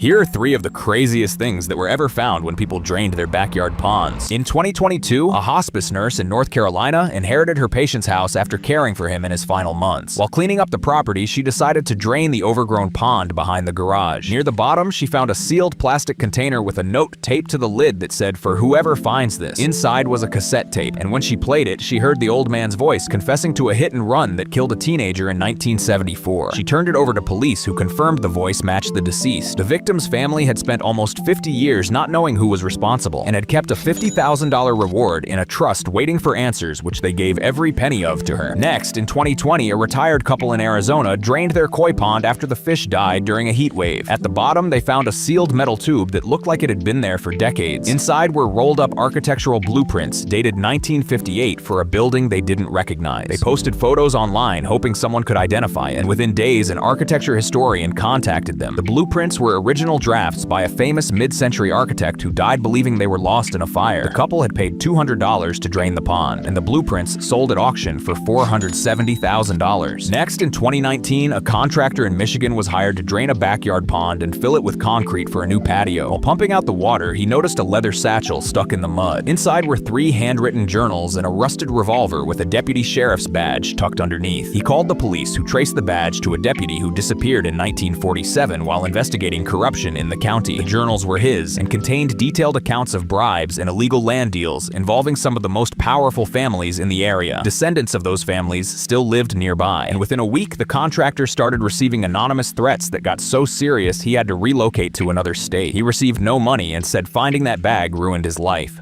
Here are 3 of the craziest things that were ever found when people drained their backyard ponds. In 2022, a hospice nurse in North Carolina inherited her patient's house after caring for him in his final months. While cleaning up the property, she decided to drain the overgrown pond behind the garage. Near the bottom, she found a sealed plastic container with a note taped to the lid that said, "For whoever finds this." Inside was a cassette tape, and when she played it, she heard the old man's voice confessing to a hit and run that killed a teenager in 1974. She turned it over to police, who confirmed the voice matched the deceased. The victim's family had spent almost 50 years not knowing who was responsible and had kept a $50,000 reward in a trust waiting for answers, which they gave every penny of to her. Next, in 2020, a retired couple in Arizona drained their koi pond after the fish died during a heat wave. At the bottom, they found a sealed metal tube that looked like it had been there for decades. Inside were rolled-up architectural blueprints dated 1958 for a building they didn't recognize. They posted photos online hoping someone could identify it, and within days, an architecture historian contacted them. The blueprints were original drafts by a famous mid-century architect who died believing they were lost in a fire. The couple had paid $200 to drain the pond, and the blueprints sold at auction for $470,000. Next, in 2019, a contractor in Michigan was hired to drain a backyard pond and fill it with concrete for a new patio. While pumping out the water, he noticed a leather satchel stuck in the mud. Inside were 3 handwritten journals and a rusted revolver with a deputy sheriff's badge tucked underneath. He called the police, who traced the badge to a deputy who disappeared in 1947 while investigating corruption in the county. The journals were his and contained detailed accounts of bribes and illegal land deals involving some of the most powerful families in the area. Descendants of those families still lived nearby, and within a week, the contractor started receiving anonymous threats that got so serious he had to relocate to another state. He received no money and said finding that bag ruined his life.